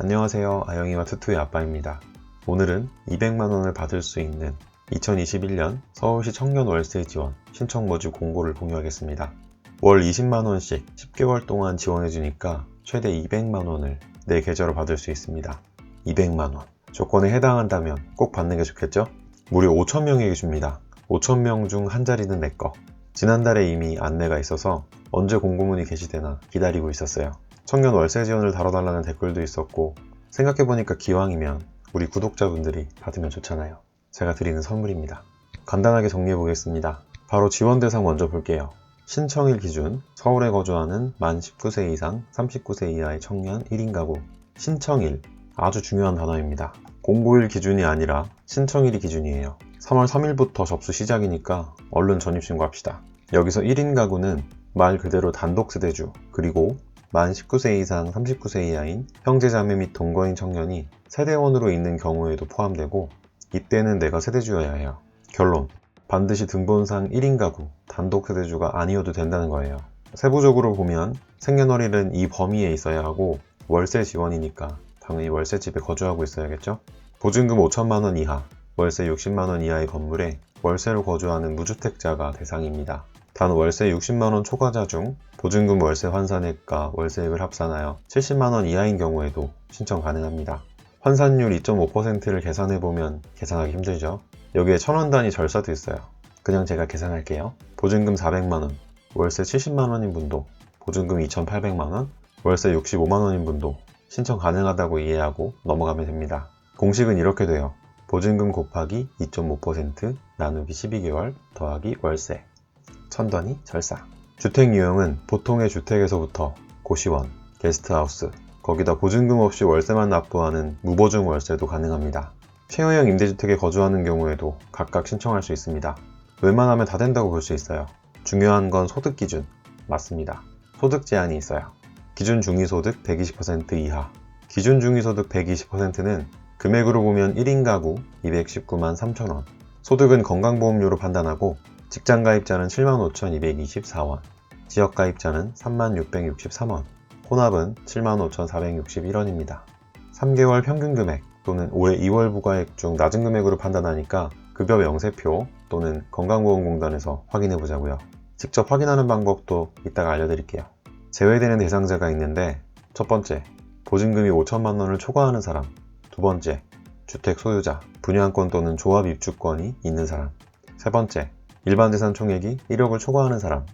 안녕하세요. 아영이와 투투의 아빠입니다. 오늘은 200만원을 받을 수 있는 2021년 서울시 청년 월세 지원 신청 모집 공고를 공유하겠습니다. 월 20만원씩 10개월 동안 지원해주니까 최대 200만원을 내 계좌로 받을 수 있습니다. 200만원. 조건에 해당한다면 꼭 받는 게 좋겠죠? 무려 5,000명에게 줍니다. 5,000명 중 한 자리는 내 거. 지난달에 이미 안내가 있어서 언제 공고문이 게시되나 기다리고 있었어요. 청년 월세 지원을 다뤄달라는 댓글도 있었고, 생각해보니까 기왕이면 우리 구독자분들이 받으면 좋잖아요. 제가 드리는 선물입니다. 간단하게 정리해보겠습니다. 바로 지원 대상 먼저 볼게요. 신청일 기준 서울에 거주하는 만 19세 이상 39세 이하의 청년 1인 가구. 신청일, 아주 중요한 단어입니다. 공고일 기준이 아니라 신청일이 기준이에요. 3월 3일부터 접수 시작이니까 얼른 전입신고합시다. 여기서 1인 가구는 말 그대로 단독 세대주, 그리고 만 19세 이상 39세 이하인 형제자매 및 동거인 청년이 세대원으로 있는 경우에도 포함되고, 이때는 내가 세대주여야 해요. 결론, 반드시 등본상 1인 가구, 단독 세대주가 아니어도 된다는 거예요. 세부적으로 보면 생년월일은 이 범위에 있어야 하고, 월세 지원이니까 당연히 월세집에 거주하고 있어야겠죠? 보증금 5천만원 이하, 월세 60만원 이하의 건물에 월세로 거주하는 무주택자가 대상입니다. 단 월세 60만원 초과자 중 보증금 월세 환산액과 월세액을 합산하여 70만원 이하인 경우에도 신청 가능합니다. 환산율 2.5%를 계산해보면 계산하기 힘들죠? 여기에 1,000원 단위 절사도 있어요. 그냥 제가 계산할게요. 보증금 400만원, 월세 70만원인 분도, 보증금 2,800만원, 월세 65만원인 분도 신청 가능하다고 이해하고 넘어가면 됩니다. 공식은 이렇게 돼요. 보증금 곱하기 2.5% 나누기 12개월 더하기 월세. 1,000단위 절사. 주택 유형은 보통의 주택에서부터 고시원, 게스트하우스, 거기다 보증금 없이 월세만 납부하는 무보증 월세도 가능합니다. 쉐어형 임대주택에 거주하는 경우에도 각각 신청할 수 있습니다. 웬만하면 다 된다고 볼 수 있어요. 중요한 건 소득 기준. 맞습니다. 소득 제한이 있어요. 기준 중위소득 120% 이하. 기준 중위소득 120%는 금액으로 보면 1인 가구 219만 3천원. 소득은 건강보험료로 판단하고, 직장가입자는 75,224원, 지역가입자는 36,663원, 혼합은 75,461원입니다. 3개월 평균금액 또는 올해 2월 부과액 중 낮은 금액으로 판단하니까 급여 명세표 또는 건강보험공단에서 확인해보자고요. 직접 확인하는 방법도 이따가 알려드릴게요. 제외되는 대상자가 있는데, 첫 번째, 보증금이 5천만원을 초과하는 사람. 두 번째, 주택 소유자, 분양권 또는 조합 입주권이 있는 사람. 세 번째, 일반 재산 총액이 1억을 초과하는 사람.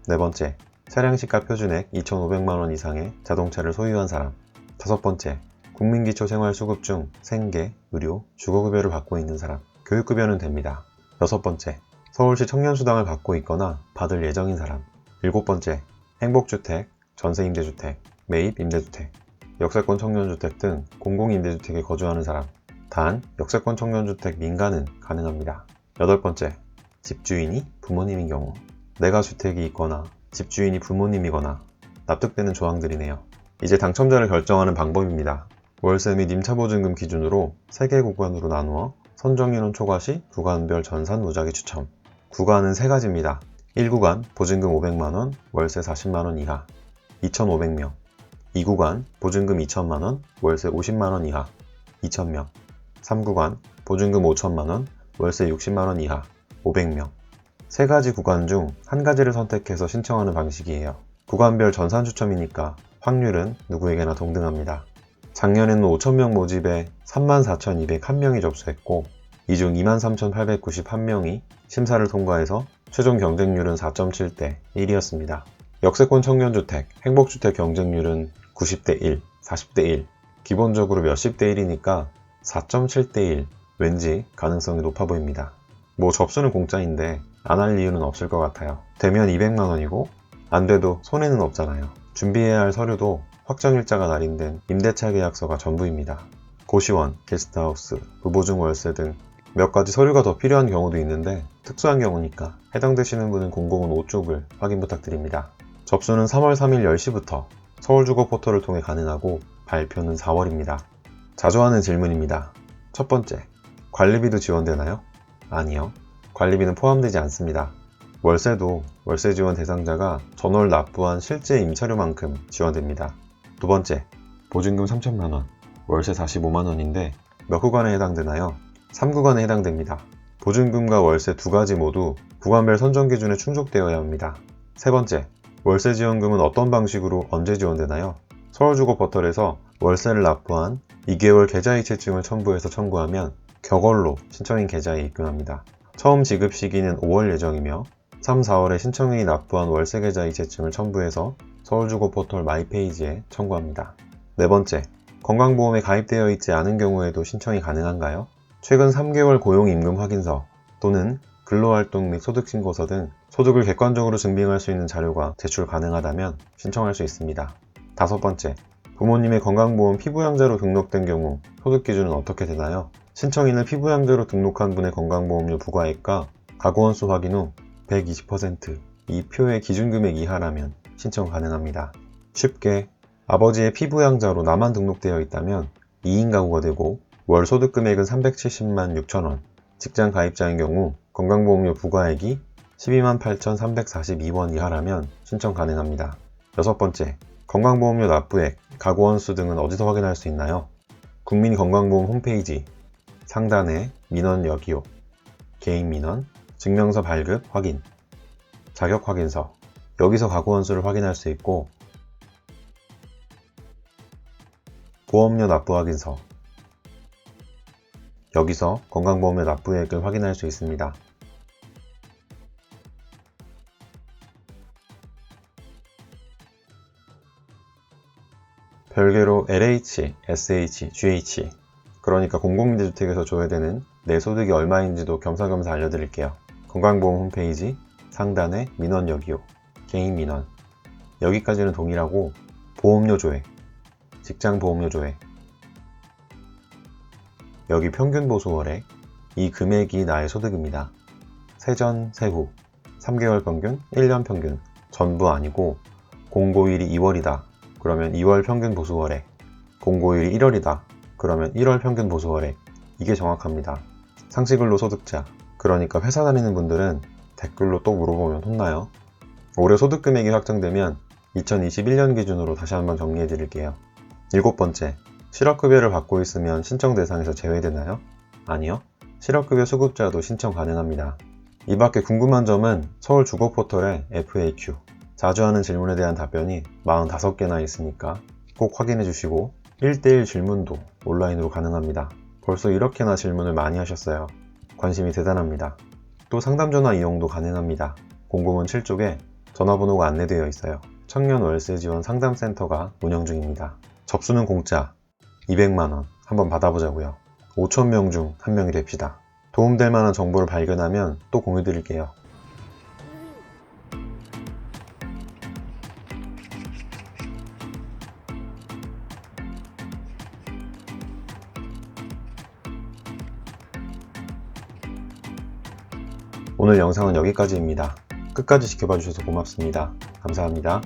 네 번째, 차량 시가 표준액 2,500만원 이상의 자동차를 소유한 사람. 다섯 번째, 국민기초생활수급 중 생계, 의료, 주거급여를 받고 있는 사람. 교육급여는 됩니다. 여섯 번째, 서울시 청년수당을 받고 있거나 받을 예정인 사람. 일곱 번째, 행복주택, 전세임대주택, 매입임대주택, 역세권 청년주택 등 공공임대주택에 거주하는 사람. 단, 역세권 청년주택 민간은 가능합니다. 여덟 번째, 집주인이 부모님인 경우. 내가 주택이 있거나 집주인이 부모님이거나 납득되는 조항들이네요. 이제 당첨자를 결정하는 방법입니다. 월세 및 임차보증금 기준으로 3개 구간으로 나누어 선정인원 초과 시 구간별 전산 무작위 추첨. 구간은 3가지입니다. 1구간 보증금 500만원, 월세 40만원 이하 2,500명. 2구간 보증금 2천만원, 월세 50만원 이하 2,000명. 3구간 보증금 5천만원, 월세 60만원 이하 500명. 3가지 구간 중 1가지를 선택해서 신청하는 방식이에요. 구간별 전산 추첨이니까 확률은 누구에게나 동등합니다. 작년에는 5,000명 모집에 34,201명이 접수했고, 이 중 23,891명이 심사를 통과해서 최종 경쟁률은 4.7대 1이었습니다. 역세권 청년주택, 행복주택 경쟁률은 90대 1, 40대 1. 기본적으로 몇십 대 1이니까 4.7대 1. 왠지 가능성이 높아 보입니다. 뭐 접수는 공짜인데 안 할 이유는 없을 것 같아요. 되면 200만원이고 안 돼도 손해는 없잖아요. 준비해야 할 서류도 확정일자가 날인된 임대차 계약서가 전부입니다. 고시원, 게스트하우스, 무보증 월세 등 몇 가지 서류가 더 필요한 경우도 있는데, 특수한 경우니까 해당되시는 분은 005쪽을 확인 부탁드립니다. 접수는 3월 3일 10시부터 서울주거 포털을 통해 가능하고, 발표는 4월입니다. 자주 하는 질문입니다. 첫 번째, 관리비도 지원되나요? 아니요. 관리비는 포함되지 않습니다. 월세도 월세 지원 대상자가 전월 납부한 실제 임차료만큼 지원됩니다. 두 번째, 보증금 3천만원, 월세 45만원인데 몇 구간에 해당되나요? 3구간에 해당됩니다. 보증금과 월세 두 가지 모두 구간별 선정 기준에 충족되어야 합니다. 세 번째, 월세 지원금은 어떤 방식으로 언제 지원되나요? 서울주거 포털에서 월세를 납부한 2개월 계좌이체증을 첨부해서 청구하면 격월로 신청인 계좌에 입금합니다. 처음 지급 시기는 5월 예정이며 3, 4월에 신청인이 납부한 월세 계좌이체증을 첨부해서 서울주거 포털 마이페이지에 청구합니다. 네 번째, 건강보험에 가입되어 있지 않은 경우에도 신청이 가능한가요? 최근 3개월 고용임금 확인서 또는 근로활동 및 소득신고서 등 소득을 객관적으로 증빙할 수 있는 자료가 제출 가능하다면 신청할 수 있습니다. 다섯 번째, 부모님의 건강보험 피부양자로 등록된 경우 소득 기준은 어떻게 되나요? 신청인을 피부양자로 등록한 분의 건강보험료 부과액과 가구원수 확인 후 120% 이 표의 기준금액 이하라면 신청 가능합니다. 쉽게 아버지의 피부양자로 나만 등록되어 있다면 2인 가구가 되고 월 소득 금액은 370만 6천원, 직장 가입자인 경우 건강보험료 부과액이 12만 8,342원 이하라면 신청 가능합니다. 여섯 번째, 건강보험료 납부액, 가구원수 등은 어디서 확인할 수 있나요? 국민건강보험 홈페이지 상단에 민원 여기요, 개인민원, 증명서 발급 확인, 자격확인서, 여기서 가구원수를 확인할 수 있고 보험료 납부 확인서, 여기서 건강보험료 납부액을 확인할 수 있습니다. 별개로 LH, SH, GH, 그러니까 공공임대주택에서 줘야 되는 내 소득이 얼마인지도 겸사겸사 알려드릴게요. 건강보험 홈페이지 상단에 민원 여기요, 개인 민원, 여기까지는 동일하고 보험료 조회, 직장 보험료 조회, 여기 평균 보수월액, 이 금액이 나의 소득입니다. 세전, 세후, 3개월 평균, 1년 평균, 전부 아니고 공고일이 2월이다. 그러면 2월 평균 보수월액, 공고일이 1월이다. 그러면 1월 평균 보수월액, 이게 정확합니다. 상시근로 소득자, 그러니까 회사 다니는 분들은 댓글로 또 물어보면 혼나요. 올해 소득 금액이 확정되면 2021년 기준으로 다시 한번 정리해 드릴게요. 일곱 번째, 실업급여를 받고 있으면 신청 대상에서 제외되나요? 아니요. 실업급여 수급자도 신청 가능합니다. 이 밖에 궁금한 점은 서울주거포털에 FAQ, 자주 하는 질문에 대한 답변이 45개나 있으니까 꼭 확인해 주시고 1대1 질문도 온라인으로 가능합니다. 벌써 이렇게나 질문을 많이 하셨어요. 관심이 대단합니다. 또 상담전화 이용도 가능합니다. 공고문 7쪽에 전화번호가 안내되어 있어요. 청년 월세 지원 상담센터가 운영 중입니다. 접수는 공짜, 200만원 한번 받아보자고요. 5,000명 중 한 명이 됩시다. 도움될 만한 정보를 발견하면 또 공유드릴게요. 오늘 영상은 여기까지입니다. 끝까지 지켜봐 주셔서 고맙습니다. 감사합니다.